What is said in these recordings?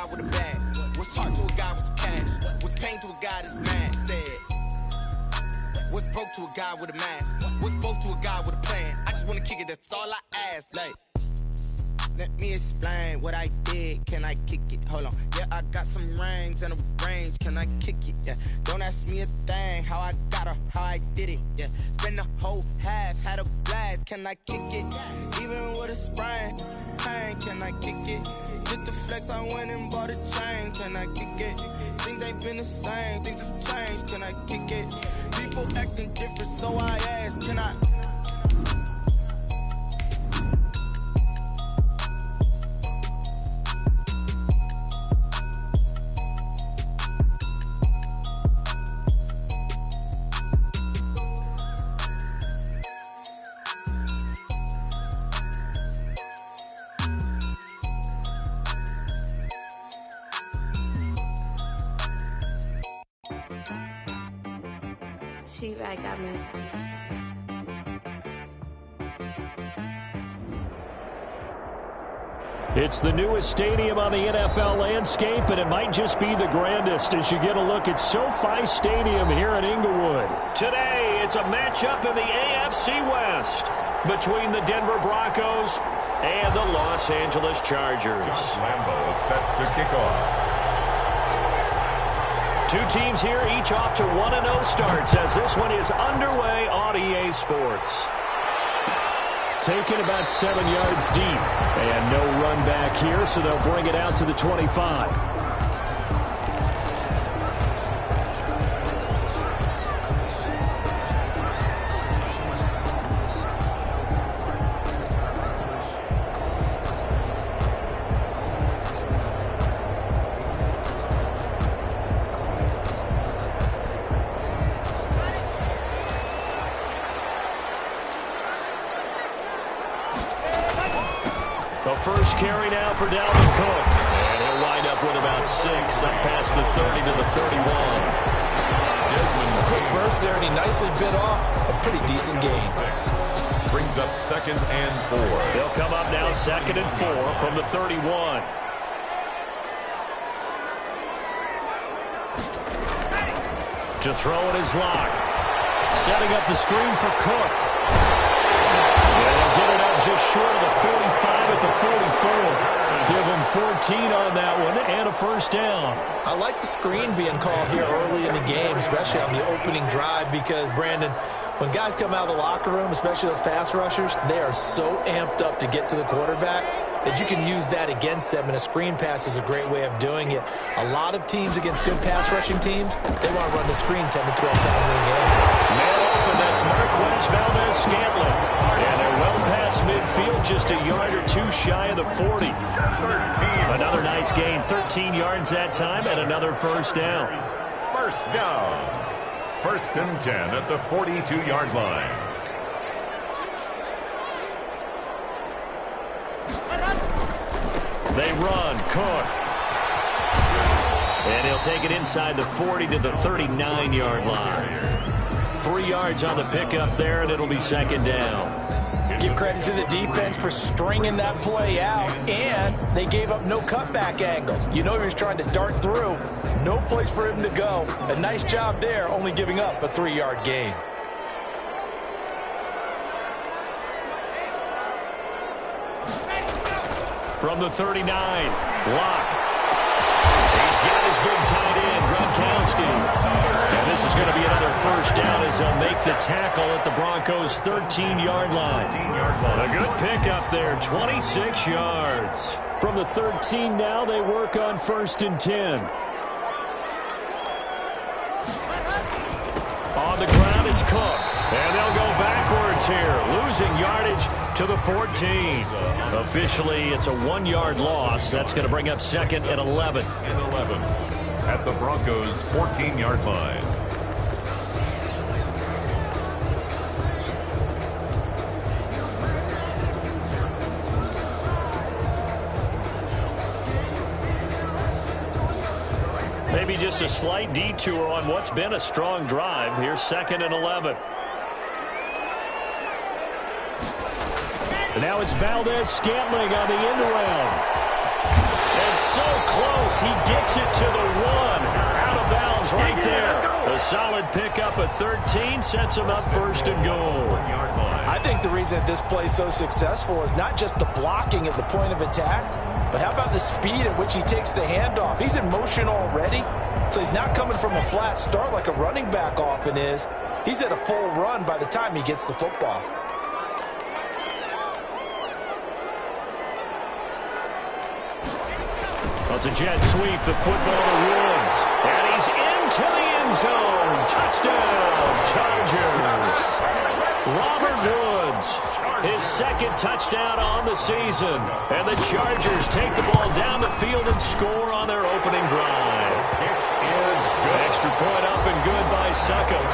guy with a bag? What's heart to a guy with cash? What's pain to a guy that's mad? Said. What's broke to a guy with a mask? What's both to a guy with a plan? I just wanna kick it, that's all I ask. Like, let me explain what I did. Can I kick it? Hold on. Yeah, I got some rings and a range. Can I kick it? Yeah. Don't ask me a thing. How I got her, how I did it. Yeah. Spend the whole half, had a blast. Can I kick it? Even with a sprain, pain. Can I kick it? Just to flex, I went and bought a chain. Can I kick it? Things ain't been the same. Things have changed. Can I kick it? People acting different, so I ask. Can I? I got me. It's the newest stadium on the NFL landscape, and it might just be the grandest as you get a look at SoFi Stadium here in Inglewood. Today, it's a matchup in the AFC West between the Denver Broncos and the Los Angeles Chargers. Josh Lambo is set to kick off. Two teams here, each off to 1-0 starts as this one is underway on EA Sports. Taken about 7 yards deep. And no run back here, so they'll bring it out to the 25. First carry now for Dalvin Cook. And he'll wind up with about 6 up past the 30 to the 31. A quick burst there, and he nicely bit off a pretty decent gain. Brings up 2nd and 4. They'll come up now 2nd and 4 from the 31. To throw in his lock. Setting up the screen for Cook. And he'll get it up just short of the 45 at the 44. Give him 14 on that one and a first down. I like the screen being called here early in the game, especially on the opening drive, because, Brandon, when guys come out of the locker room, especially those pass rushers, they are so amped up to get to the quarterback that you can use that against them, and a screen pass is a great way of doing it. A lot of teams against good pass rushing teams, they want to run the screen 10 to 12 times in a game. Man open, that's Marquez Valdez-Scantling. And they're well past midfield, just a yard or two shy of the 40. 13. Another nice gain, 13 yards that time, and another first down. First down. 1st and 10 at the 42-yard line. They run, Cook. And he'll take it inside the 40 to the 39-yard line. 3 yards on the pickup there, and it'll be 2nd down. Give credit to the defense for stringing that play out, and they gave up no cutback angle. You know he was trying to dart through. No place for him to go. A nice job there, only giving up a 3-yard gain. From the 39, Locke. He's got his big tight end, Gronkowski. And this is going to be another first down as they'll make the tackle at the Broncos' 13-yard line. A good pickup there, 26 yards. From the 13 now, they work on 1st and 10. On the ground, it's Cook. And they'll go backwards here, losing yardage to the 14. Officially, it's a 1-yard loss. That's going to bring up 2nd and 11. At the Broncos' 14-yard line. Maybe just a slight detour on what's been a strong drive. Here's 2nd and 11. Now it's Valdez-Scantling on the end around. And so close, he gets it to the 1. Out of bounds right there. A solid pickup at 13 sets him up first and goal. I think the reason this play is so successful is not just the blocking at the point of attack, but how about the speed at which he takes the handoff? He's in motion already, so he's not coming from a flat start like a running back often is. He's at a full run by the time he gets the football. Well, it's a jet sweep, the football to Woods. And he's into the end zone. Touchdown, Chargers. Robert Woods, his second touchdown on the season. And the Chargers take the ball down the field and score on their opening drive. Extra point up and good by Succop.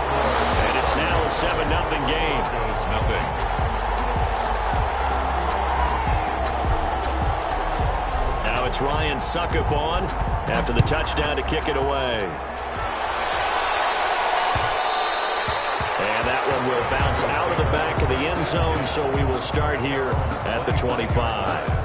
And it's now a 7-0 game. Now it's Ryan Succop on after the touchdown to kick it away. And that one will bounce out of the back of the end zone, so we will start here at the 25.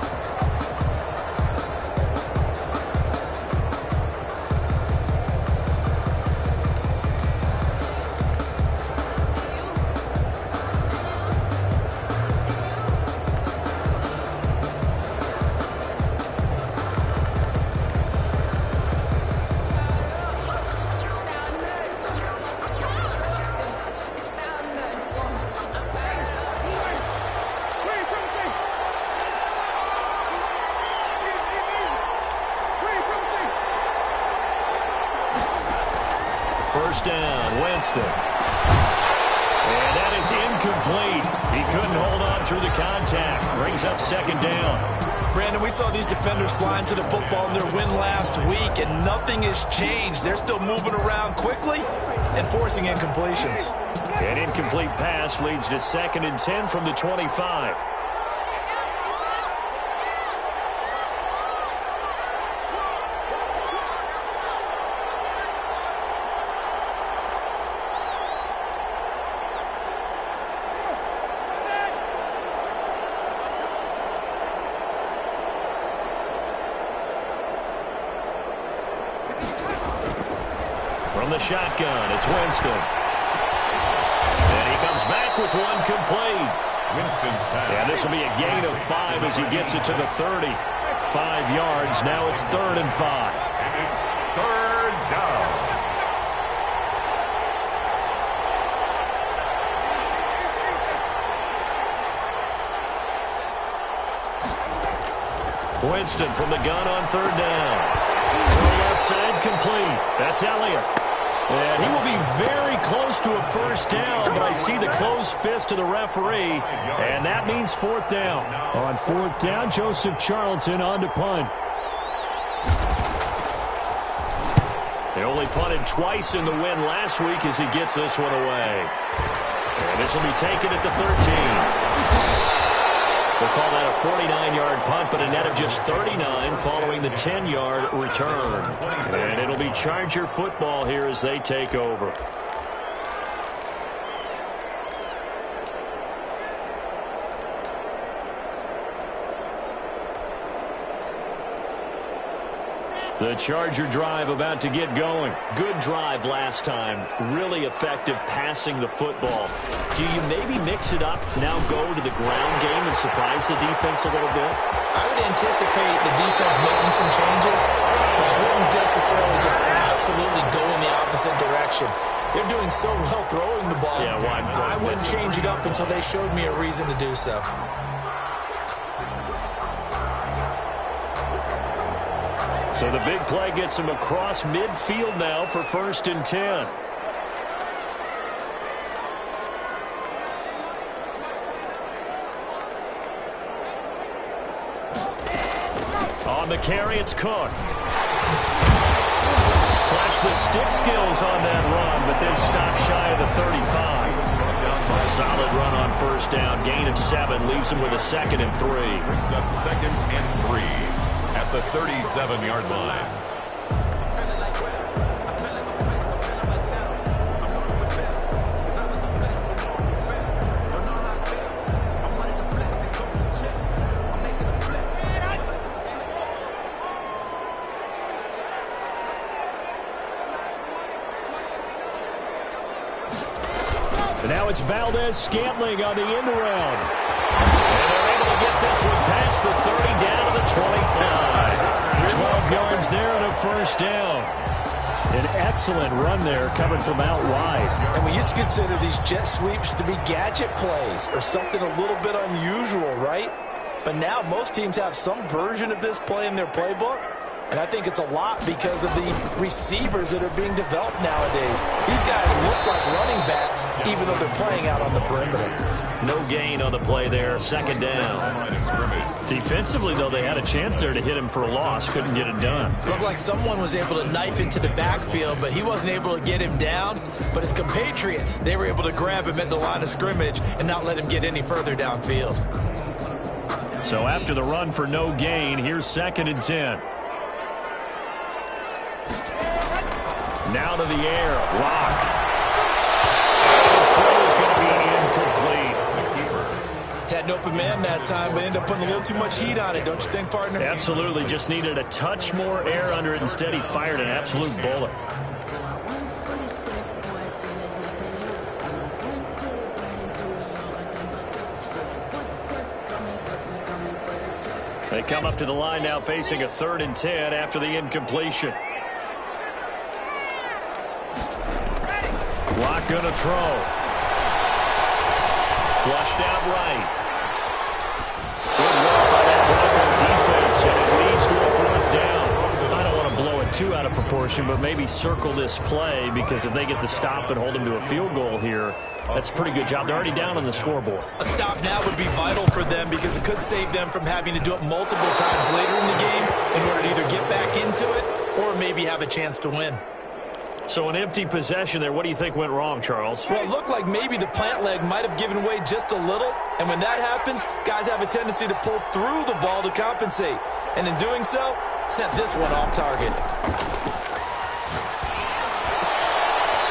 First down, Winston. And that is incomplete. He couldn't hold on through the contact. Brings up second down. Brandon, we saw these defenders flying to the football in their win last week, and nothing has changed. They're still moving around quickly and forcing incompletions. An incomplete pass leads to 2nd and 10 from the 25. From the shotgun, it's Winston. And he comes back with one complete. Winston's pass. Yeah, this will be a gain of 5 as he gets it to the 30. 5 yards. Now it's 3rd and 5. And it's 3rd down. Winston from the gun on 3rd down. Throwing outside, complete. That's Elliott. And he will be very close to a first down, but I see the closed fist of the referee, and that means 4th down. On 4th down, Joseph Charlton on to punt. They only punted twice in the win last week as he gets this one away. And this will be taken at the 13. We'll call that a 49-yard punt, but a net of just 39 following the 10-yard return. And it'll be Charger football here as they take over. The Charger drive about to get going. Good drive last time. Really effective passing the football. Do you maybe mix it up, now go to the ground game and surprise the defense a little bit? I would anticipate the defense making some changes, but I wouldn't necessarily just absolutely go in the opposite direction. They're doing so well throwing the ball. Yeah, I wouldn't change it up until they showed me a reason to do so. So the big play gets him across midfield now for 1st and 10. On the carry, it's Cook. Flash the stick skills on that run, but then stop shy of the 35. Solid run on 1st down. Gain of 7 leaves him with a 2nd and 3. Brings up 2nd and 3 at the 37-yard line. it's Valdez-Scantling on the end around. And they're able to get this one past the 30 down to the 25. 12 yards there and a first down. An excellent run there coming from out wide. And we used to consider these jet sweeps to be gadget plays or something a little bit unusual, right? But now most teams have some version of this play in their playbook. And I think it's a lot because of the receivers that are being developed nowadays. These guys look like running backs even though they're playing out on the perimeter. No gain on the play there, second down. Defensively, though, they had a chance there to hit him for a loss. Couldn't get it done. Looked like someone was able to knife into the backfield, but he wasn't able to get him down. But his compatriots, they were able to grab him at the line of scrimmage and not let him get any further downfield. So after the run for no gain, here's 2nd and 10. Now to the air. Lock. His throw is going to be incomplete. Had an open man that time, but ended up putting a little too much heat on it, don't you think, partner? Absolutely. Just needed a touch more air under it. Instead, he fired an absolute bullet. They come up to the line now facing a 3rd and 10 after the incompletion. Lock going to throw. Flushed out right. Good work by that Bronco defense, and it leads to a 4th down. I don't want to blow it too out of proportion, but maybe circle this play, because if they get the stop and hold them to a field goal here, that's a pretty good job. They're already down on the scoreboard. A stop now would be vital for them because it could save them from having to do it multiple times later in the game in order to either get back into it or maybe have a chance to win. So an empty possession there. What do you think went wrong, Charles? Well, it looked like maybe the plant leg might have given way just a little. And when that happens, guys have a tendency to pull through the ball to compensate. And in doing so, sent this one off target.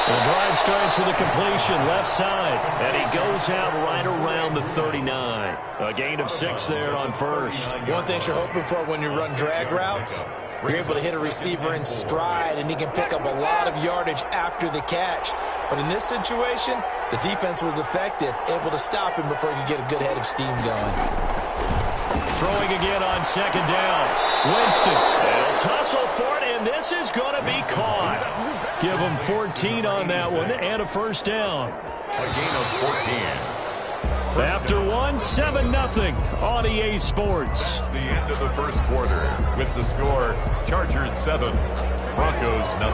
The drive starts with a completion left side. And he goes out right around the 39. A gain of 6 there on first. One thing you're hoping for when you run drag routes, you're able to hit a receiver in stride, and he can pick up a lot of yardage after the catch. But in this situation, the defense was effective, able to stop him before he could get a good head of steam going. Throwing again on 2nd down. Winston. They'll tussle for it, and this is going to be caught. Give him 14 on that one and a first down. A gain of 14. After 7-0 on EA Sports. The end of the first quarter with the score Chargers 7, Broncos 0.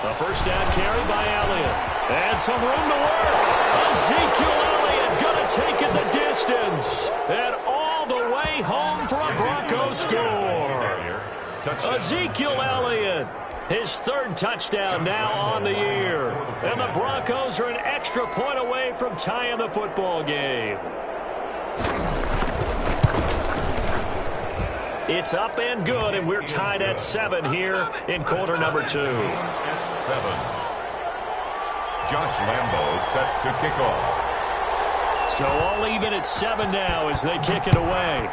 A first down carry by Elliott. And some room to work. Ezekiel Elliott going to take it the distance. And all the way home for a Broncos score. Ezekiel Elliott, his 3rd touchdown now on the year. And the Broncos are an extra point away from tying the football game. It's up and good, and we're tied at 7 here in quarter number 2. 7. Josh Lambo set to kick off. So all even at 7 now as they kick it away.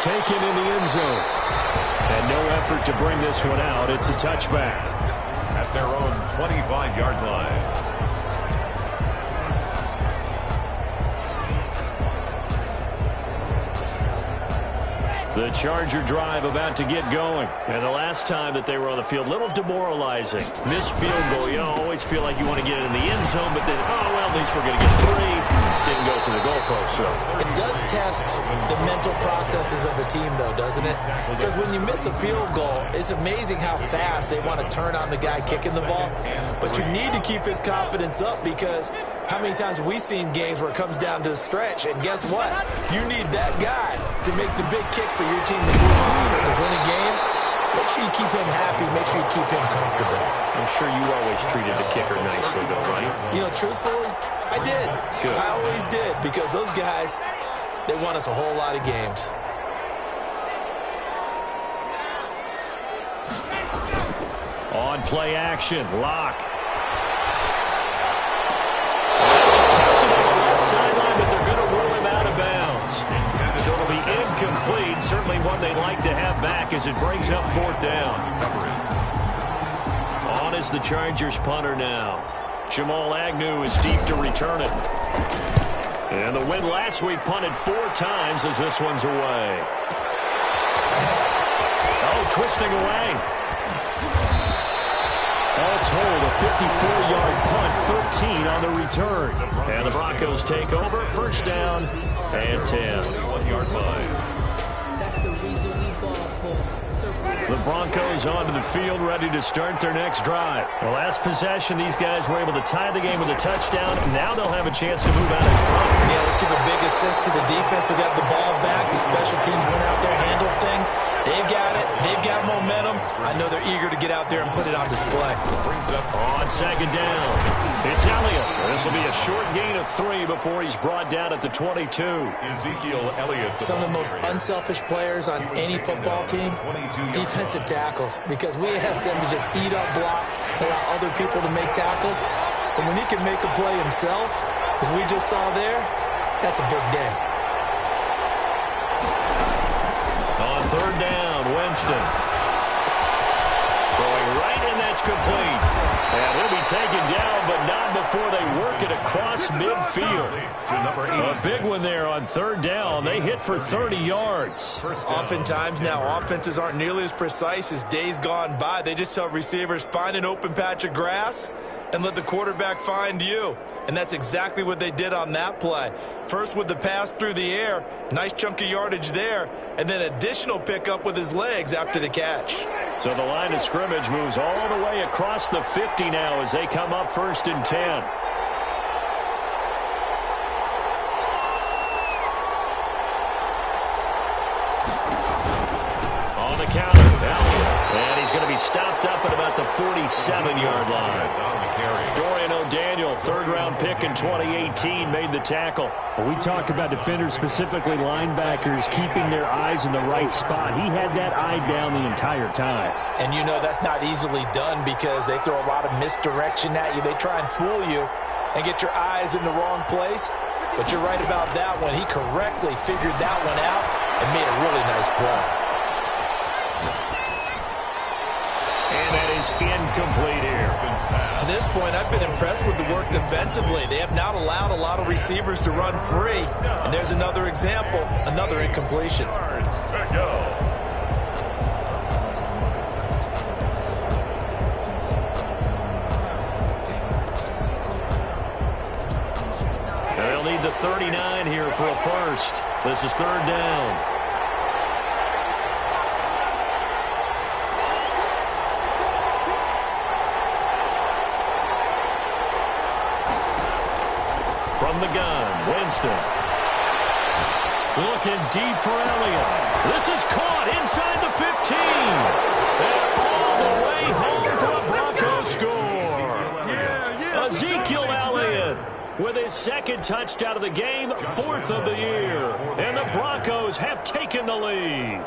Taken in the end zone. And no effort to bring this one out. It's a touchback. At their own 25-yard line. The Charger drive about to get going. And the last time that they were on the field, a little demoralizing. Missed field goal. You always feel like you want to get it in the end zone, but then, oh, well, at least we're going to get 3. Didn't go for the goalpost, so. It does test the mental processes of a team, though, doesn't it? Because when you miss a field goal, it's amazing how fast they want to turn on the guy kicking the ball. But you need to keep his confidence up because how many times have we seen games where it comes down to the stretch? And guess what? You need that guy to make the big kick for your team to move on or to win a game. Make sure you keep him happy. Make sure you keep him comfortable. I'm sure you always treated the kicker nicely, though, right? You know, truthfully, I did. Good. I always did because those guys, they won us a whole lot of games. On play action, Lock. certainly one they'd like to have back as it brings up 4th down. On is the Chargers punter now. Jamal Agnew is deep to return it. And the win last week punted 4 times as this one's away. Oh, twisting away. All told, a 54-yard punt, 13 on the return. And the Broncos take over, 1st down and 10. 21-yard line. That's the reason we ball for. The Broncos onto the field, ready to start their next drive. The last possession, these guys were able to tie the game with a touchdown. Now they'll have a chance to move out in front. Yeah, let's give a big assist to the defense who got the ball back. The special teams went out there, handled things. They've got it. They've got momentum. I know they're eager to get out there and put it on display. Brings up On 2nd down, it's Elliott. This will be a short gain of 3 before he's brought down at the 22. Ezekiel Elliott. Some of the most unselfish players on any football team, defensive tackles, because we ask them to just eat up blocks, allow other people to make tackles. And when he can make a play himself, as we just saw there, that's a big day. On 3rd down, Winston. Throwing right, and that's complete. And he'll be taken down, but not before they work it across midfield. A big one there on 3rd down. They hit for 30 yards. Oftentimes now, offenses aren't nearly as precise as days gone by. They just tell receivers, find an open patch of grass and let the quarterback find you. And that's exactly what they did on that play. First with the pass through the air, nice chunk of yardage there, and then additional pickup with his legs after the catch. So the line of scrimmage moves all the way across the 50 now as they come up 1st and 10. On the counter, and he's going to be stopped up at about the 47-yard line. Dorian O'Daniel, 3rd-round pick in 2018, made the tackle. Well, we talk about defenders, specifically linebackers, keeping their eyes in the right spot. He had that eye down the entire time. And you know that's not easily done because they throw a lot of misdirection at you. They try and fool you and get your eyes in the wrong place. But you're right about that one. He correctly figured that one out and made a really nice play. And that is incomplete here. To this point, I've been impressed with the work defensively. They have not allowed a lot of receivers to run free. And there's another example, another incompletion. They'll need the 39 here for a first. This is 3rd down. From the gun, Winston. Looking deep for Elliott. This is caught inside the 15. And all the way home for a Broncos score. Ezekiel Elliott with his 2nd touchdown of the game, 4th of the year. And the Broncos have taken the lead.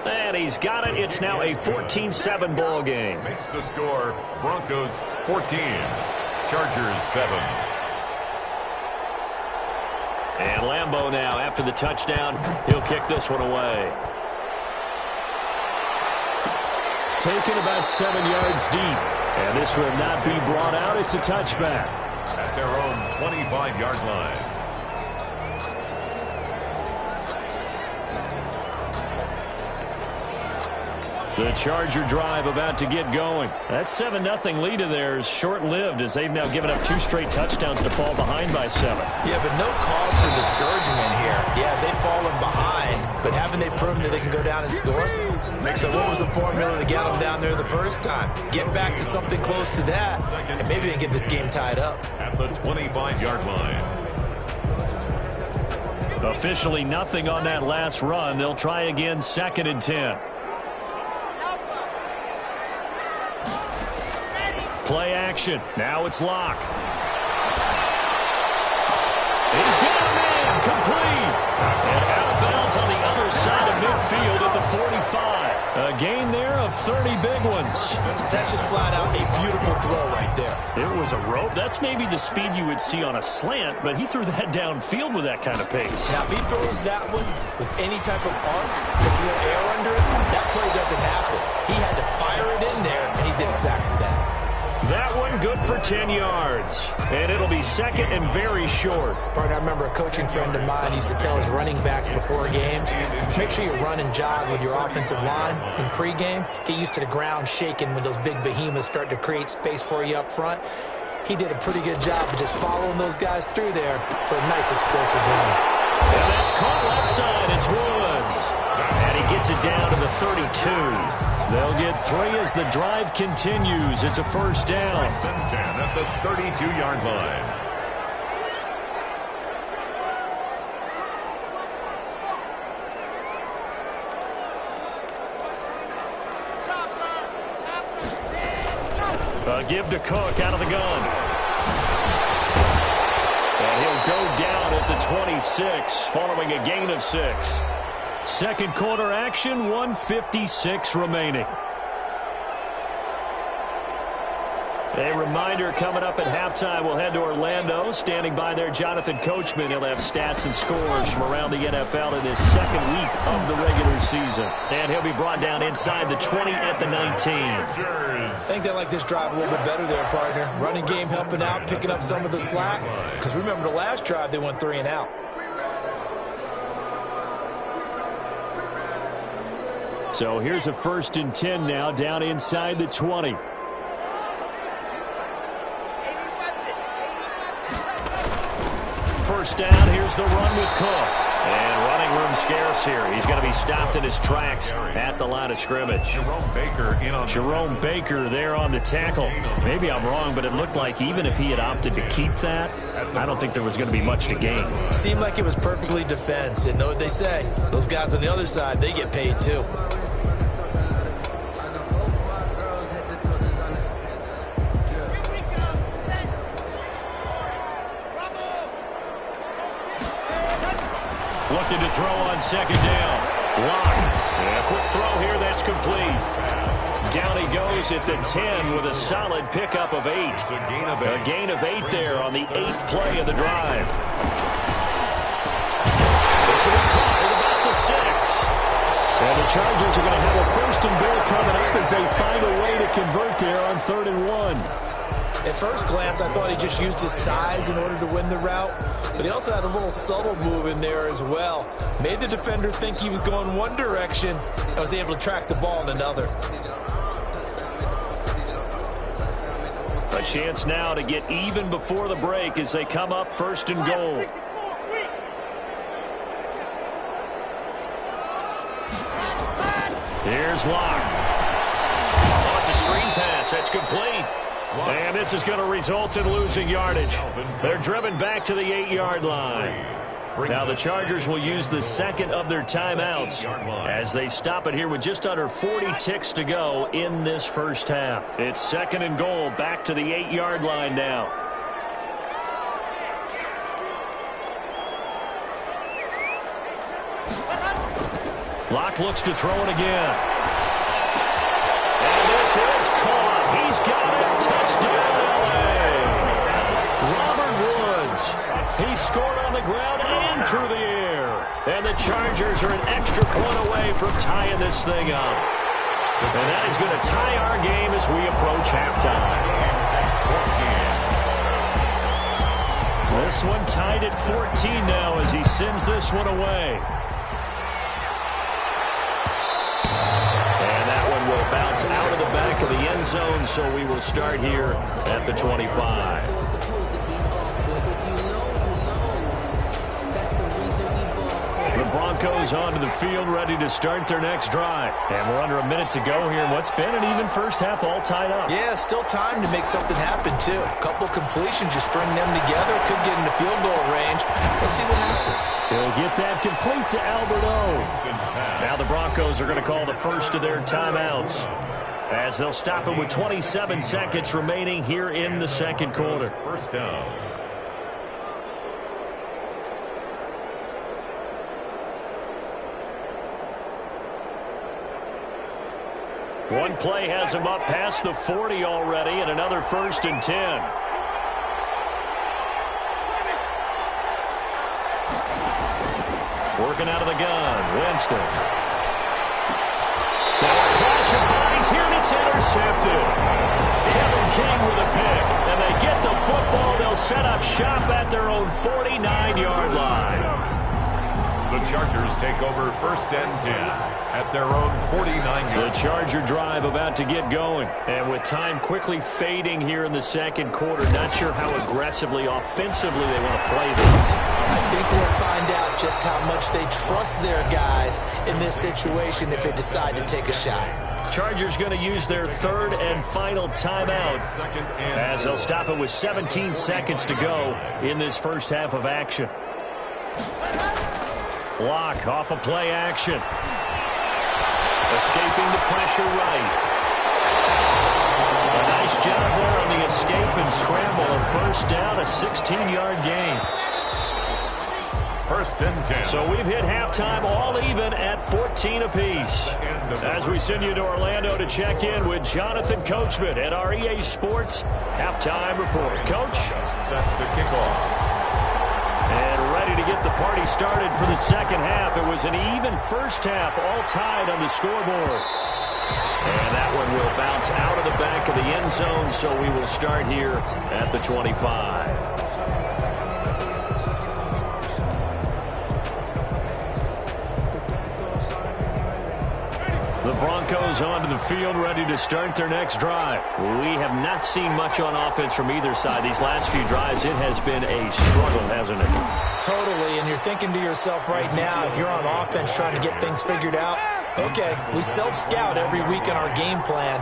And he's got it. It's now a 14-7 ball game. Makes the score Broncos 14, Chargers 7. And Lambeau now, after the touchdown, he'll kick this one away. Taken about 7 yards deep. And this will not be brought out. It's a touchback. At their own 25-yard line. The Charger drive about to get going. That 7-0 lead of theirs short-lived as they've now given up 2 straight touchdowns to fall behind by 7. Yeah, but no cause for discouragement here. Yeah, they've fallen behind, but haven't they proven that they can go down and score? So what was the formula to get them down there the first time? Get back to something close to that, and maybe they can get this game tied up. At the 25-yard line. Officially nothing on that last run. They'll try again 2nd and 10. Play action. Now it's Locke. He's got a man. Complete. And out of bounds on the other side of midfield at the 45. A gain there of 30 big ones. That's just flat out a beautiful throw right there. It was a rope. That's maybe the speed you would see on a slant, but he threw that downfield with that kind of pace. Now, if he throws that one with any type of arc, gets a little air under it, that play doesn't happen. He had to fire it in there, and he did exactly that. That one good for 10 yards. And it'll be second and very short. Partner, I remember a coaching friend of mine used to tell his running backs before games, make sure you run and jog with your offensive line in pregame. Get used to the ground shaking when those big behemoths start to create space for you up front. He did a pretty good job of just following those guys through there for a nice explosive run. And that's caught left side. It's Woods. And he gets it down to the 32. They'll get 3 as the drive continues. It's a first down. First and 10 at the 32-yard line. Give to Cook out of the gun. And he'll go down at the 26 following a gain of 6. Second quarter action, 1:56 remaining. A reminder coming up at halftime, we'll head to Orlando. Standing by there, Jonathan Coachman. He'll have stats and scores from around the NFL in his second week of the regular season. And he'll be brought down inside the 20 at the 19. I think they like this drive a little bit better there, partner. Running game helping out, picking up some of the slack. Because remember the last drive, they went 3 and out. So here's a 1st and 10 now, down inside the 20. First down, here's the run with Cook. And running room scarce here. He's going to be stopped in his tracks at the line of scrimmage. Jerome Baker there on the tackle. Maybe I'm wrong, but it looked like even if he had opted to keep that, I don't think there was going to be much to gain. Seemed like it was perfectly defense. And know what they say? Those guys on the other side, they get paid too. Looking to throw on second down. Lock. And a quick throw here. That's complete. Down he goes at the 10 with a solid pickup of 8. A gain of 8 there on the 8th play of the drive. This will be caught at about the 6. And the Chargers are going to have a 1st and goal coming up as they find a way to convert there on 3rd and 1. At first glance, I thought he just used his size in order to win the route, but he also had a little subtle move in there as well. Made the defender think he was going one direction and was able to track the ball in another. A chance now to get even before the break as they come up 1st and goal. Here's Locke. Oh, it's a screen pass. That's complete. And this is going to result in losing yardage. They're driven back to the 8-yard line. Now the Chargers will use the second of their timeouts as they stop it here with just under 40 ticks to go in this first half. It's 2nd and goal back to the 8-yard line now. Locke looks to throw it again. And this is caught. He's got it. Touchdown, L.A. Robert Woods. He scored on the ground and through the air. And the Chargers are an extra point away from tying this thing up. And that is going to tie our game as we approach halftime. This one tied at 14 now as he sends this one away. Will bounce out of the back of the end zone, so we will start here at the 25. The Broncos onto the field, ready to start their next drive. And we're under a minute to go here in what's been an even first half, all tied up. Yeah, still time to make something happen, too. A couple completions, you string them together, could get into field goal range. Let's see what happens. He'll get that complete to Albert O. Now the Broncos are going to call the first of their timeouts as they'll stop it with 27 seconds remaining here in the second quarter. First down. One play has him up past the 40 already, and another 1st and 10. Working out of the gun, Winston. Now a clash of bodies here, and it's intercepted. Kevin King with a pick, and they get the football. They'll set up shop at their own 49-yard line. The Chargers take over 1st and 10 at their own 49-yard. The Charger drive about to get going. And with time quickly fading here in the second quarter, not sure how aggressively, offensively they want to play this. I think we'll find out just how much they trust their guys in this situation if they decide to take a shot. Chargers going to use their 3rd and final timeout as they'll stop it with 17 seconds to go in this first half of action. Block off of play action. Escaping the pressure right. A nice job there on the escape and scramble. A 1st down, a 16-yard gain. 1st and 10. So we've hit halftime all even at 14 apiece. As we send you to Orlando to check in with Jonathan Coachman at our EA Sports Halftime Report. Coach? Set to kick off. And ready to get the party started for the second half. It was an even first half, all tied on the scoreboard. And that one will bounce out of the back of the end zone, so we will start here at the 25. The Broncos onto the field, ready to start their next drive. We have not seen much on offense from either side. These last few drives, it has been a struggle, hasn't it? Totally, and you're thinking to yourself right now, if you're on offense trying to get things figured out, okay, we self-scout every week in our game plan.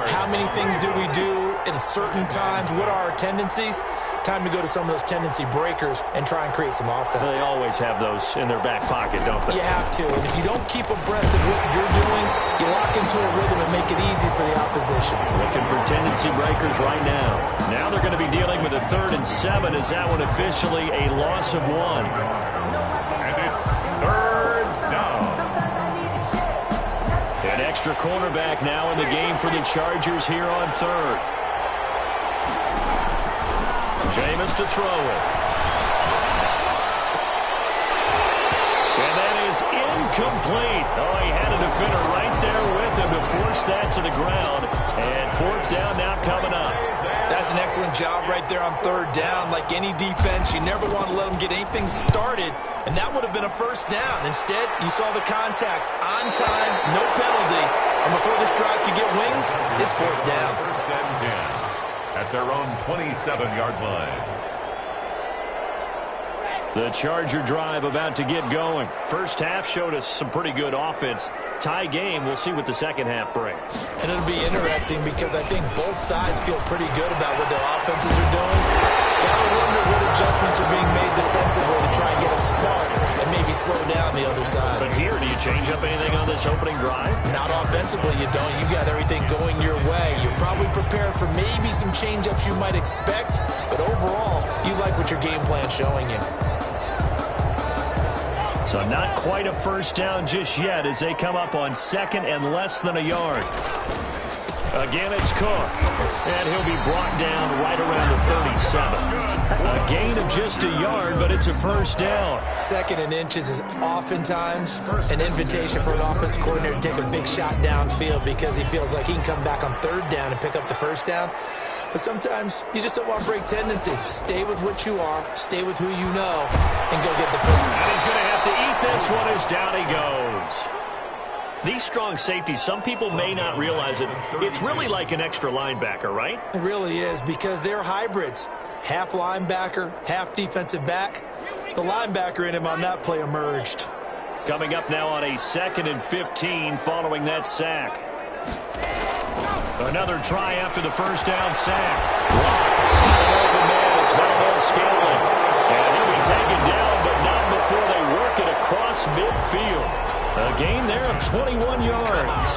How many things do we do at certain times? What are our tendencies? Time to go to some of those tendency breakers and try and create some offense. They always have those in their back pocket, don't they? You have to, and if you don't keep abreast of what you're doing, you lock into a rhythm and make it easy for the opposition. Looking for tendency breakers right now. Now they're going to be dealing with a 3rd and 7. Is that one officially a loss of 1? And it's 3rd down. An extra cornerback now in the game for the Chargers here on 3rd. Jameis to throw it. And that is incomplete. Oh, he had a defender right there with him to force that to the ground. And 4th down now coming up. That's an excellent job right there on 3rd down. Like any defense, you never want to let them get anything started, and that would have been a 1st down. Instead, you saw the contact on time, no penalty. And before this drive could get wings, it's 4th down. 1st and 10 at their own 27-yard line. The Charger drive about to get going. First half showed us some pretty good offense. Tie game. We'll see what the second half brings. And it'll be interesting because I think both sides feel pretty good about what their offenses are doing. Gotta wonder what adjustments are being made defensively to try and get a spark and maybe slow down the other side. But here, do you change up anything on this opening drive? Not offensively, you don't. You got everything going your way. You've probably prepared for maybe some change-ups you might expect, but overall, you like what your game plan's showing you. So not quite a 1st down just yet as they come up on 2nd and less than a yard. Again, it's Cook. And he'll be brought down right around the 37. A gain of just a yard, but it's a 1st down. 2nd and inches is oftentimes an invitation for an offense coordinator to take a big shot downfield because he feels like he can come back on 3rd down and pick up the 1st down. But sometimes you just don't want to break tendency. Stay with what you are, stay with who you know, and go get the 1st down. And he's going to have to eat this one as down he goes. These strong safeties, some people may not realize it. It's really like an extra linebacker, right? It really is because they're hybrids. Half linebacker, half defensive back. The linebacker in him on that play emerged. Coming up now on a 2nd and 15 following that sack. Another try after the 1st down sack. Open man, it's Valdez-Scantling. And he'll be taken down, but not before they work it across midfield. A gain there of 21 yards.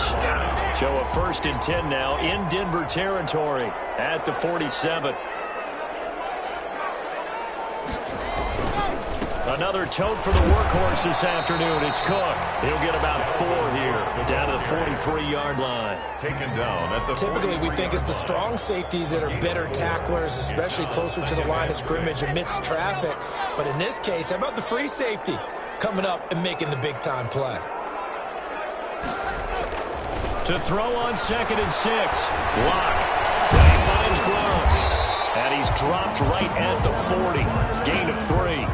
So a 1st and 10 now in Denver territory at the 47. Another tote for the workhorse this afternoon. It's Cook. He'll get about 4 here, down to the 43-yard line. Taken down at the Typically, we think it's the strong safeties that are better tacklers, especially closer to the line of scrimmage amidst traffic. But in this case, how about the free safety coming up and making the big-time play? To throw on 2nd and 6. Lock. He finds Gronk. And he's dropped right at the 40. Gain of 3.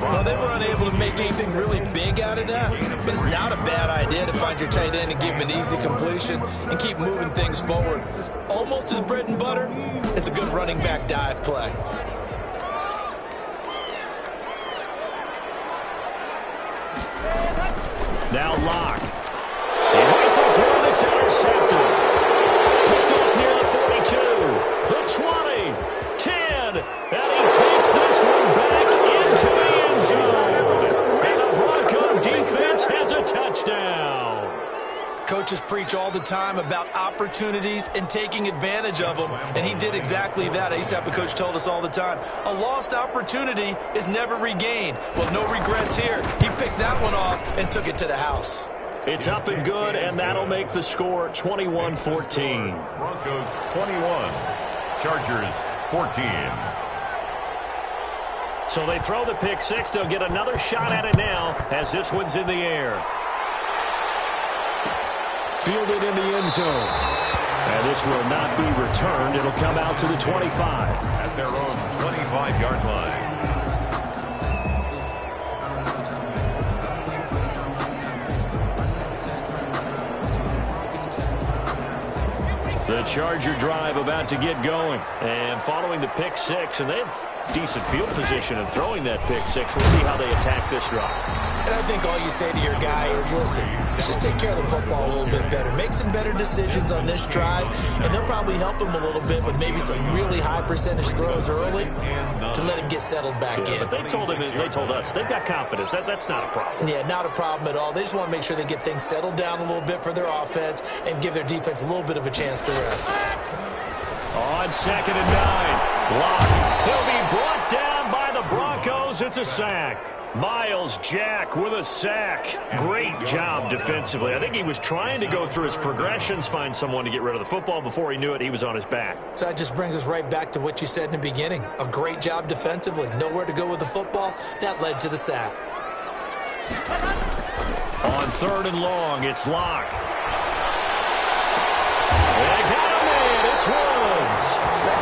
Well, they were unable to make anything really big out of that, but it's not a bad idea to find your tight end and give him an easy completion and keep moving things forward. Almost his bread and butter. It's a good running back dive play. Now Lock. He rifles one that's intercepted. Picked off near the 42. The 20. 10. And he takes this one back into the end zone. And the Bronco defense has a touchdown. Coaches preach all the time about opportunities and taking advantage of them, and he did exactly that. I used to have a coach told us all the time, a lost opportunity is never regained. Well, no regrets here. He picked that one off and took it to the house. It's up and good, and that'll make the score 21-14. Broncos 21, Chargers 14. So they throw the pick 6. They'll get another shot at it now as this one's in the air. Fielded in the end zone. And this will not be returned. It'll come out to the 25. At their own 25-yard line. The Charger drive about to get going. And following the pick 6, and they have decent field position in throwing that pick 6. We'll see how they attack this drive. And I think all you say to your guy is, listen, let's just take care of the football a little bit better. Make some better decisions on this drive, and they'll probably help him a little bit with maybe some really high percentage throws early to let him get settled back in. But they told us they've got confidence. That's not a problem. Yeah, not a problem at all. They just want to make sure they get things settled down a little bit for their offense and give their defense a little bit of a chance to rest. On 2nd and 9, Lock. He'll be brought down by the Broncos. It's a sack. Miles Jack with a sack. Great job defensively. I think he was trying to go through his progressions, find someone to get rid of the football. Before he knew it, he was on his back. So that just brings us right back to what you said in the beginning. A great job defensively. Nowhere to go with the football. That led to the sack. On 3rd and long, it's Lock. They got him in. It's Woods.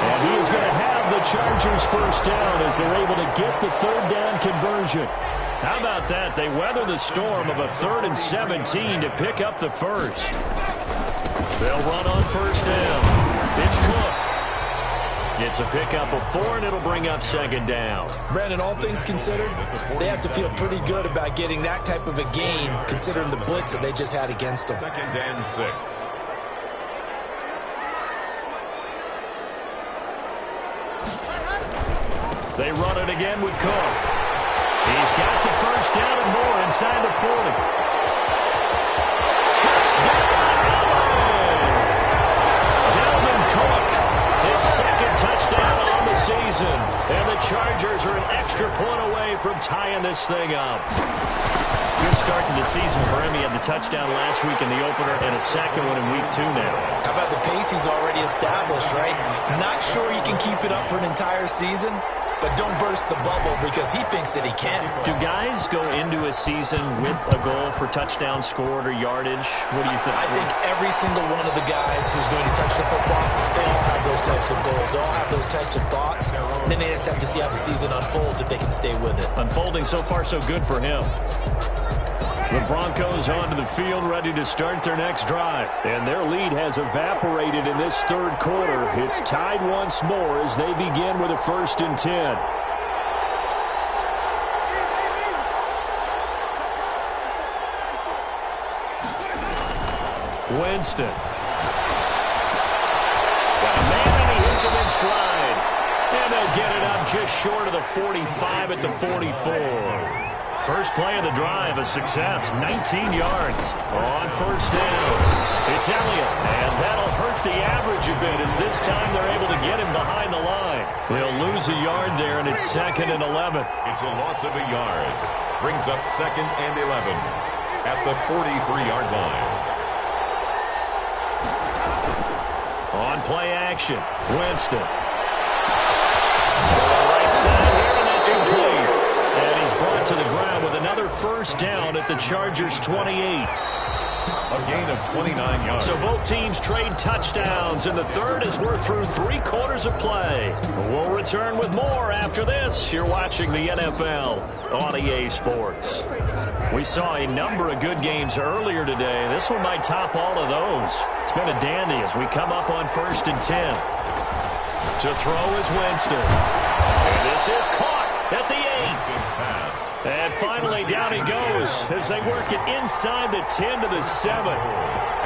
And he is going to have the Chargers first down as they're able to get the 3rd down conversion. How about that? They weather the storm of a 3rd and 17 to pick up the first. They'll run on 1st down. It's Cook. It's a pickup of 4, and it'll bring up 2nd down. Brandon, all things considered, they have to feel pretty good about getting that type of a gain, considering the blitz that they just had against them. 2nd and 6. They run it again with Cook. He's got the first down and more inside the 40. Touchdown, LA! Dalvin Cook, his 2nd touchdown on the season. And the Chargers are an extra point away from tying this thing up. Good start to the season for him. He had the touchdown last week in the opener and a 2nd one in week 2 now. How about the pace he's already established, right? Not sure he can keep it up for an entire season, but don't burst the bubble because he thinks that he can. Do guys go into a season with a goal for touchdown scored or yardage? What do you think? I think every single one of the guys who's going to touch the football, they all have those types of goals. They all have those types of thoughts. And then they just have to see how the season unfolds if they can stay with it. Unfolding so far so good for him. The Broncos onto the field, ready to start their next drive. And their lead has evaporated in this 3rd quarter. It's tied once more as they begin with a 1st and 10. Winston. Got a man, and he hits him in stride. And they'll get it up just short of the 45 at the 44. First play of the drive, a success, 19 yards on 1st down. It's Elliott, and that'll hurt the average a bit as this time they're able to get him behind the line. They'll lose a yard there, and it's 2nd and 11. It's a loss of a yard. Brings up 2nd and 11 at the 43-yard line. On play action, Winston. To the right side here, and that's complete. And he's brought to the ground with another first down at the Chargers' 28. A gain of 29 yards. So both teams trade touchdowns, and the third as we're through 3 quarters of play. We'll return with more after this. You're watching the NFL on EA Sports. We saw a number of good games earlier today. This one might top all of those. It's been a dandy as we come up on 1st and 10. To throw is Winston. And this is caught at the 8. And finally, down he goes as they work it inside the 10 to the 7.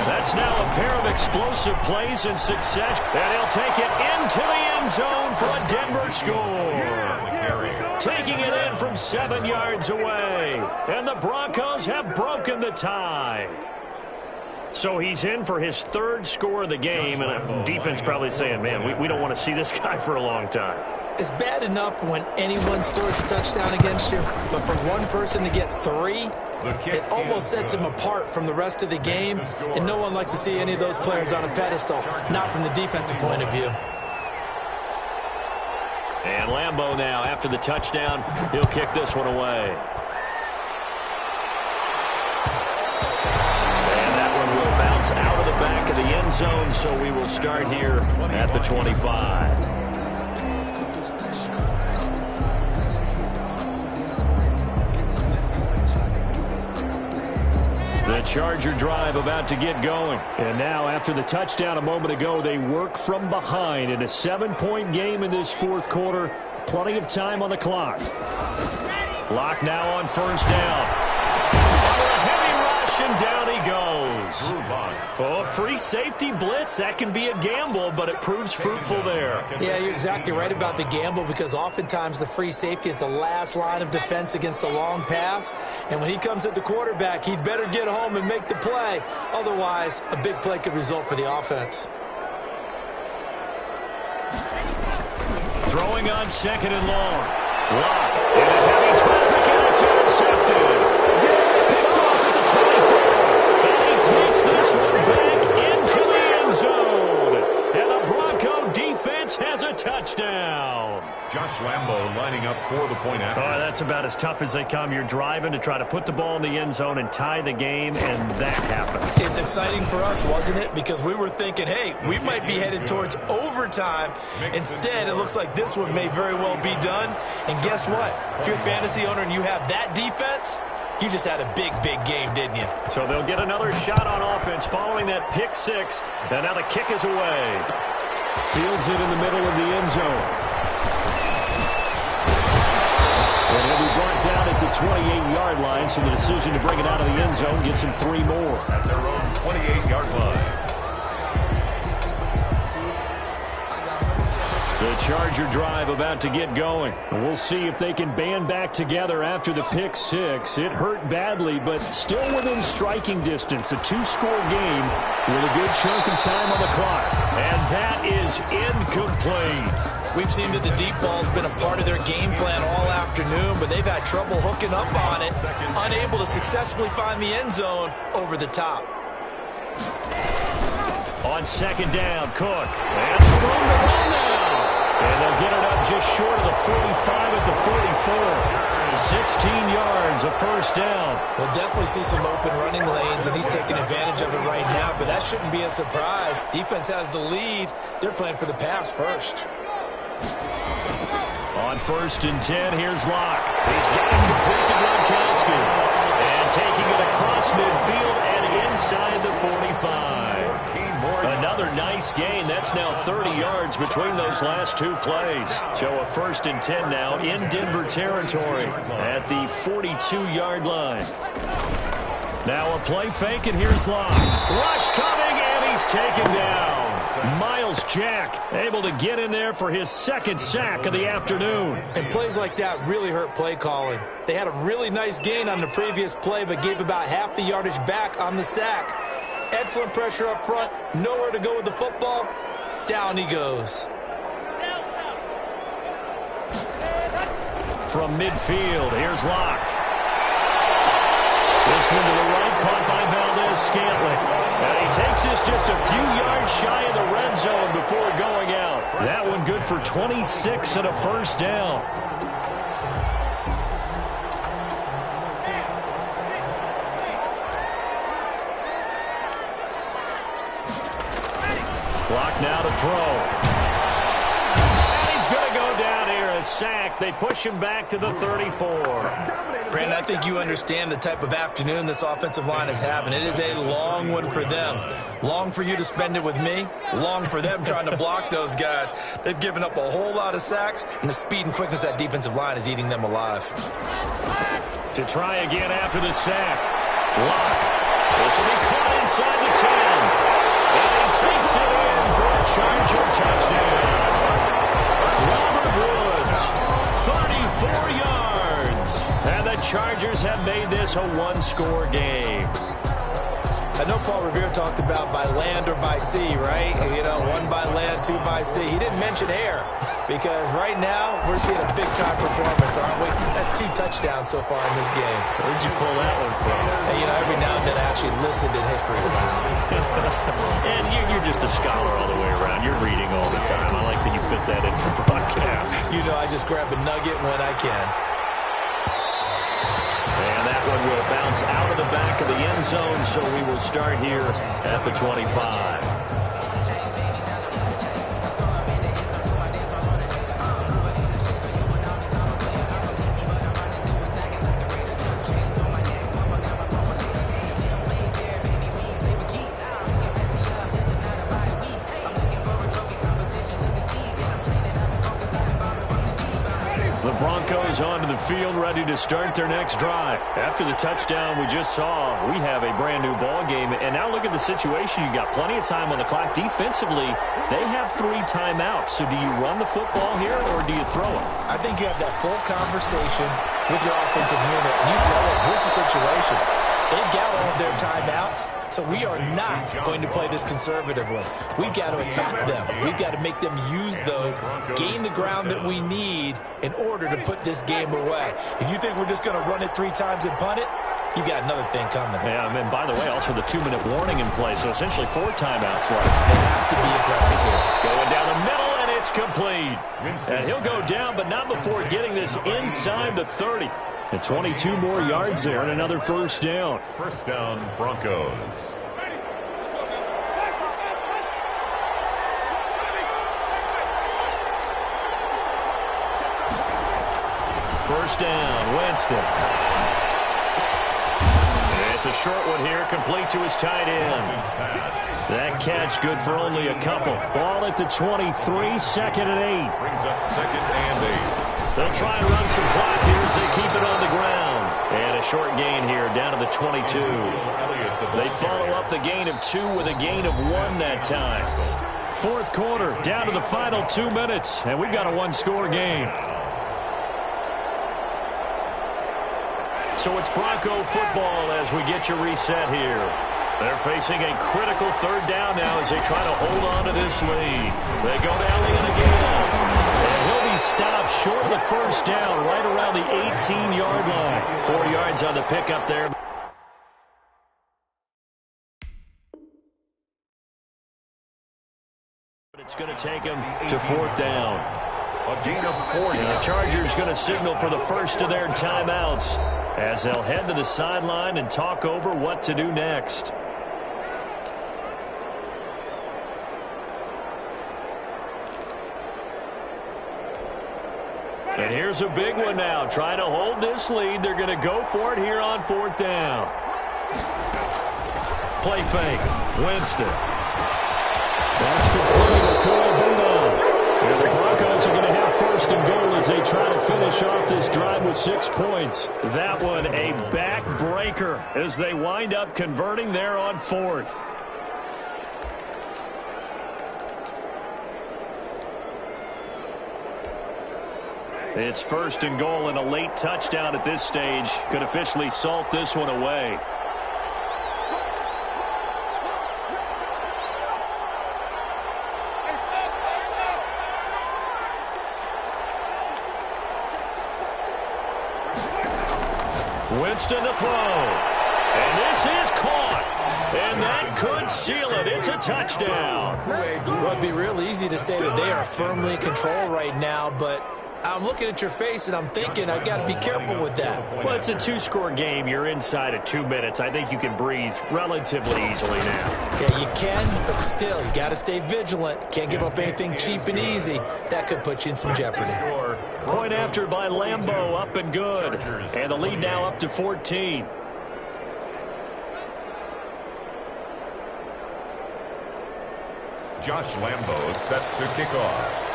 That's now a pair of explosive plays in succession. And he'll take it into the end zone for a Denver score. Taking it in from 7 yards away. And the Broncos have broken the tie. So he's in for his 3rd score of the game. And defense probably saying, man, we don't want to see this guy for a long time. It's bad enough when anyone scores a touchdown against you, but for one person to get 3, it almost sets him apart from the rest of the game, and no one likes to see any of those players on a pedestal, not from the defensive point of view. And Lambeau now, after the touchdown, he'll kick this one away. And that one will bounce out of the back of the end zone, so we will start here at the 25. The Charger drive about to get going. And now, after the touchdown a moment ago, they work from behind in a 7-point game in this 4th quarter. Plenty of time on the clock. Lock now on 1st down. Under a heavy rush, and down he goes. Oh, free safety blitz, that can be a gamble, but it proves fruitful there. Yeah, you're exactly right about the gamble because oftentimes the free safety is the last line of defense against a long pass. And when he comes at the quarterback, he'd better get home and make the play. Otherwise, a big play could result for the offense. Throwing on 2nd and long. Lock in a heavy traffic, and it's intercepted. Picked off at the 24. Takes this one back into the end zone. And the Bronco defense has a touchdown. Josh Lambeau lining up for the point after. Oh, that's about as tough as they come. You're driving to try to put the ball in the end zone and tie the game, and that happens. It's exciting for us, wasn't it? Because we were thinking, hey, we might be headed towards overtime. Instead, it looks like this one may very well be done. And guess what? If you're a fantasy owner and you have that defense, you just had a big, big game, didn't you? So they'll get another shot on offense following that pick 6. And now the kick is away. Fields it in the middle of the end zone. And he'll be brought down at the 28-yard line, so the decision to bring it out of the end zone gets him 3 more. At their own 28-yard line. The Charger drive about to get going. We'll see if they can band back together after the pick 6. It hurt badly, but still within striking distance. A 2-score game with a good chunk of time on the clock. And that is incomplete. We've seen that the deep ball's been a part of their game plan all afternoon, but they've had trouble hooking up on it, unable to successfully find the end zone over the top. On 2nd down, Cook. And some room to run now. And they'll get it up just short of the 45 at the 44. 16 yards, a first down. We'll definitely see some open running lanes, and he's taking advantage of it right now, but that shouldn't be a surprise. Defense has the lead. They're playing for the pass first. On 1st and 10, here's Locke. He's getting complete to Gronkowski. And taking it across midfield and inside the 45. Another nice gain. That's now 30 yards between those last 2 plays. So a 1st and 10 now in Denver territory at the 42-yard line. Now a play fake, and here's Locke. Rush coming, and he's taken down. Miles Jack able to get in there for his 2nd sack of the afternoon. And plays like that really hurt play calling. They had a really nice gain on the previous play, but gave about half the yardage back on the sack. Excellent pressure up front. Nowhere to go with the football. Down he goes. From midfield, here's Locke. This one to the right, caught by Valdez-Scantling. And he takes this just a few yards shy of the red zone before going out. That one good for 26 and a first down. Clock now to throw. And he's going to go down here, a sack. They push him back to the 34. Brandon, I think you understand the type of afternoon this offensive line is having. It is a long one for them. Long for you to spend it with me. Long for them trying to block those guys. They've given up a whole lot of sacks, and the speed and quickness of that defensive line is eating them alive. To try again after the sack. Locke. This will be caught inside the 10. And he takes it in for a Charger touchdown. Robert Woods, 34 yards. And the Chargers have made this a one-score game. I know Paul Revere talked about by land or by sea, right? You know, one by land, two by sea. He didn't mention air because right now we're seeing a big-time performance, aren't we? That's 2 touchdowns so far in this game. Where'd you pull that one from? Hey, you know, every now and then I actually listened in history class. And you're just a scholar all the way around. You're reading all the time. I like that you fit that in for broadcast. You know, I just grab a nugget when I can. And that one will bounce out of the back of the end zone, so we will start here at the 25. The Broncos onto the field, ready to start their next drive. After the touchdown we just saw, we have a brand new ball game. And now look at the situation. You got plenty of time on the clock. Defensively, they have 3 timeouts. So do you run the football here or do you throw it? I think you have that full conversation with your offensive unit. And you tell them, here's the situation. They've got all of their timeouts, so we are not going to play this conservatively. We've got to attack them. We've got to make them use those, gain the ground that we need in order to put this game away. If you think we're just going to run it 3 times and punt it, you got another thing coming. Yeah, and by the way, also the 2-minute warning in play, so essentially 4 timeouts left. They have to be aggressive here. Going down the middle, and it's complete. And he'll go down, but not before getting this inside the 30. And 22 more yards there and another first down. First down, Broncos. First down, Winston. It's a short one here, complete to his tight end. That catch good for only a couple. Ball at the 23, second and 8. Brings up second and 8. They'll try and run some clock here as they keep it on the ground. And a short gain here down to the 22. They follow up the gain of 2 with a gain of 1 that time. Fourth quarter, down to the final 2 minutes, and we've got a one-score game. So it's Bronco football as we get you reset here. They're facing a critical third down now as they try to hold on to this lead. They go to Elliott again. And he'll be stopped short of the first down right around the 18-yard line. 4 yards on the pickup there. It's going to take him to 4th down. A gain of 4 And the Chargers going to signal for the first of their timeouts as they'll head to the sideline and talk over what to do next. And here's a big one now. Trying to hold this lead. They're going to go for it here on 4th down. Play fake. Winston. That's complete. And the Broncos are going to have 1st and goal as they try to finish off this drive with 6 points. That one a backbreaker as they wind up converting there on 4th. It's 1st and goal, and a late touchdown at this stage could officially salt this one away. Winston to throw. And this is caught. And that could seal it. It's a touchdown. Well, it'd be real easy to say that they are firmly in control right now, but I'm looking at your face and I'm thinking I've got to be careful with that. Well, it's a two-score game. You're inside of 2 minutes. I think you can breathe relatively easily now. Yeah, you can, but still, you got to stay vigilant. Can't give up anything cheap and easy. That could put you in some jeopardy. Point after by Lambeau, up and good. And the lead now up to 14. Josh Lambeau set to kick off.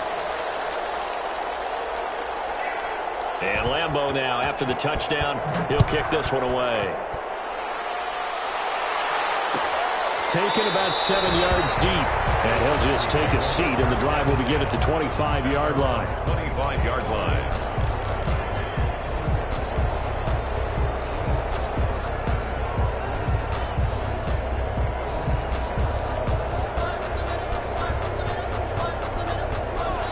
And Lambeau now, after the touchdown, he'll kick this one away. Taken about 7 yards deep. And he'll just take a seat, and the drive will begin at the 25-yard line. 25-yard line.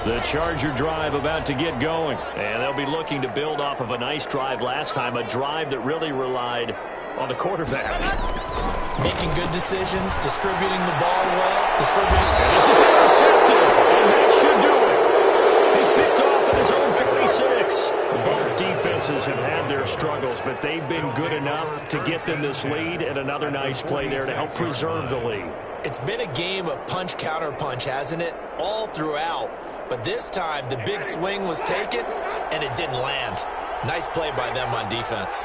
The Charger drive about to get going. And they'll be looking to build off of a nice drive last time, a drive that really relied on the quarterback. Making good decisions, distributing the ball well, And this is intercepted, and that should do it. He's picked off at his own 46. Both defenses have had their struggles, but they've been good enough to get them this lead, and another nice play there to help preserve the lead. It's been a game of punch-counter-punch, hasn't it? All throughout. But this time, the big swing was taken, and it didn't land. Nice play by them on defense.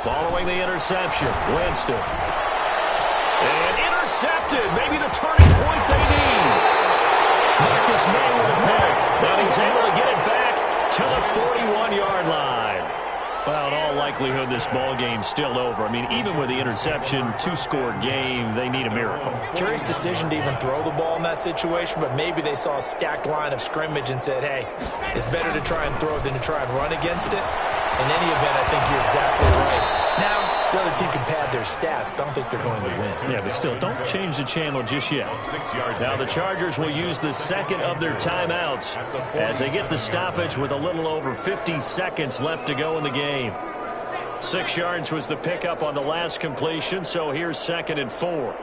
Following the interception, Winston. And intercepted. Maybe the turning point they need. Marcus May with a pick. And he's able to get it back to the 41-yard line. Well, in all likelihood, this ball game's still over. I mean, even with the interception, two-score game, they need a miracle. Curious decision to even throw the ball in that situation, but maybe they saw a stacked line of scrimmage and said, hey, it's better to try and throw than to try and run against it. In any event, I think you're exactly right. Now, the other team can pad their stats, but I don't think they're going to win. Yeah, but still, don't change the channel just yet. Now the Chargers will use the second of their timeouts as they get the stoppage with a little over 50 seconds left to go in the game. 6 yards was the pickup on the last completion, so here's 2nd and 4.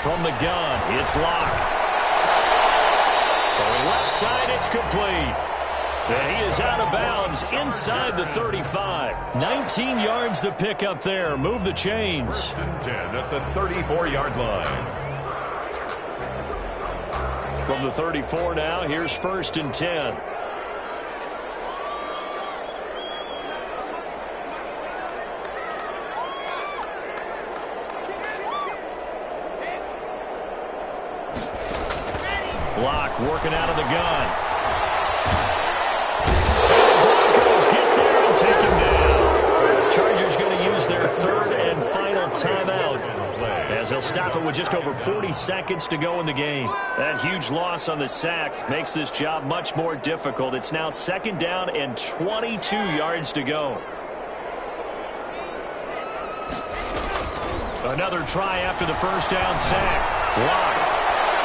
From the gun, it's Locke. Throwing left side, it's complete. And he is out of bounds inside the 35. 19 yards the pickup there. Move the chains. 10 at the 34-yard line. From the 34 now, here's 1st and 10. Locke working out of the gun. And the Broncos get there and take him down. Chargers going to use their 3rd and final timeout as they'll stop it with just over 40 seconds to go in the game. That huge loss on the sack makes this job much more difficult. It's now 2nd down and 22 yards to go. Another try after the 1st down sack. Locke.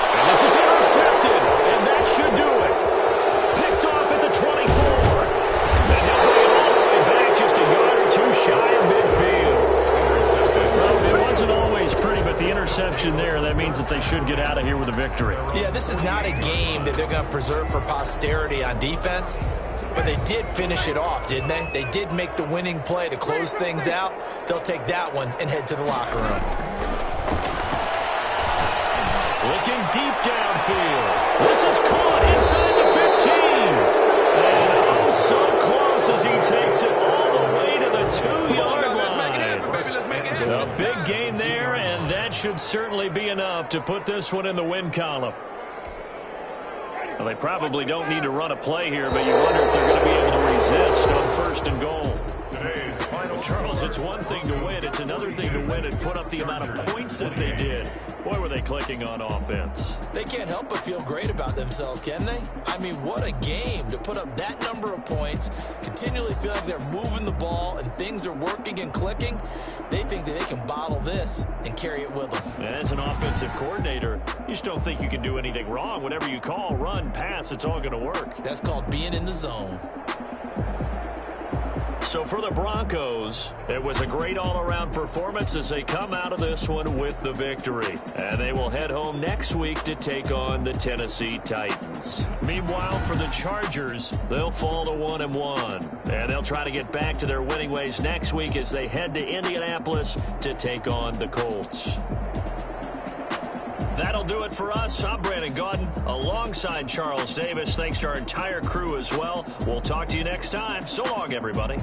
And this is intercepted, and that should do it. Picked off at the 24. And he'll bring it all the way back just a yard or 2 shy of midfield. Well, it wasn't always pretty, but the interception there, that means that they should get out of here with a victory. Yeah, this is not a game that they're going to preserve for posterity on defense, but they did finish it off, didn't they? They did make the winning play to close things out. They'll take that one and head to the locker room. Looking deep downfield. This is caught inside the 15. And oh, so close as he takes it all the way to the 2-yard line. A big gain there, and that should certainly be enough to put this one in the win column. Well, they probably don't need to run a play here, but you wonder if they're going to be able to resist on 1st and goal. Today's final Charles Because it's one thing to win, it's another thing to win and put up the amount of points that they did. Boy, were they clicking on offense. They can't help but feel great about themselves, can they? I mean, what a game to put up that number of points, continually feel like they're moving the ball and things are working and clicking. They think that they can bottle this and carry it with them. And as an offensive coordinator, you just don't think you can do anything wrong. Whatever you call, run, pass, it's all going to work. That's called being in the zone. So for the Broncos, it was a great all-around performance as they come out of this one with the victory. And they will head home next week to take on the Tennessee Titans. Meanwhile, for the Chargers, they'll fall to 1-1. And they'll try to get back to their winning ways next week as they head to Indianapolis to take on the Colts. That'll do it for us. I'm Brandon Gaudin alongside Charles Davis. Thanks to our entire crew as well. We'll talk to you next time. So long, everybody.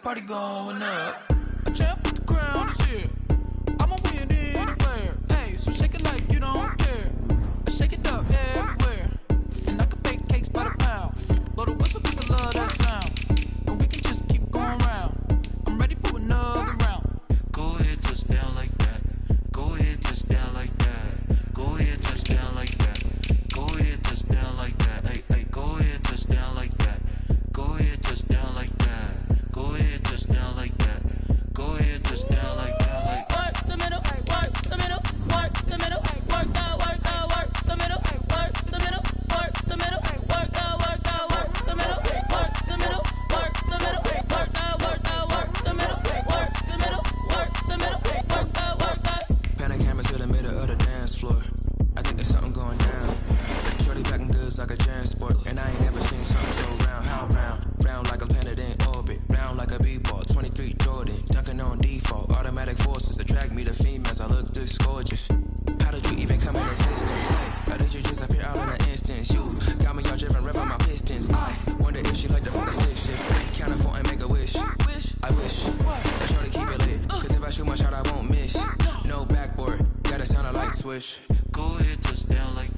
Party going up. A champ with the crown is here. I'ma win anywhere. Hey, so shake it like you don't care. I shake it up everywhere. And I can bake cakes by the pound. Blow the whistle 'cause I love that sound. And we can just keep going round. I'm ready for another round. Go ahead, touch down like that. Go ahead, touch down like that. Go ahead, touch down like that. Go ahead, touch down like that. Hey, hey, go ahead, touch down like that. Go ahead, touch down like that. Go ahead, touch down like that. Go ahead, touch down like that. Like work the middle, work the middle, work the middle, work the middle, work the middle, work the middle, work the middle, work the middle, work the middle, work the middle, work the middle, work the middle, work the. Pan a camera to the middle of the dance floor. I think there's something going down. Shorty packing goods like a transport, and I ain't never seen something so round. How round? Round like a planet in orbit, round like a b-ball. 23 Jordan, dunking on default. Automatic forces attract me to females. I look this gorgeous. How did you even come in existence? Hey, how did you just appear out in an instance? You got me all driven, revving my pistons. I wonder if she like the stick shift. Hey, count it for and make a wish. I wish that shorty keep it lit. 'Cause if I shoot my shot, I won't miss. No backboard, gotta sound a light swish. Go ahead, touch down like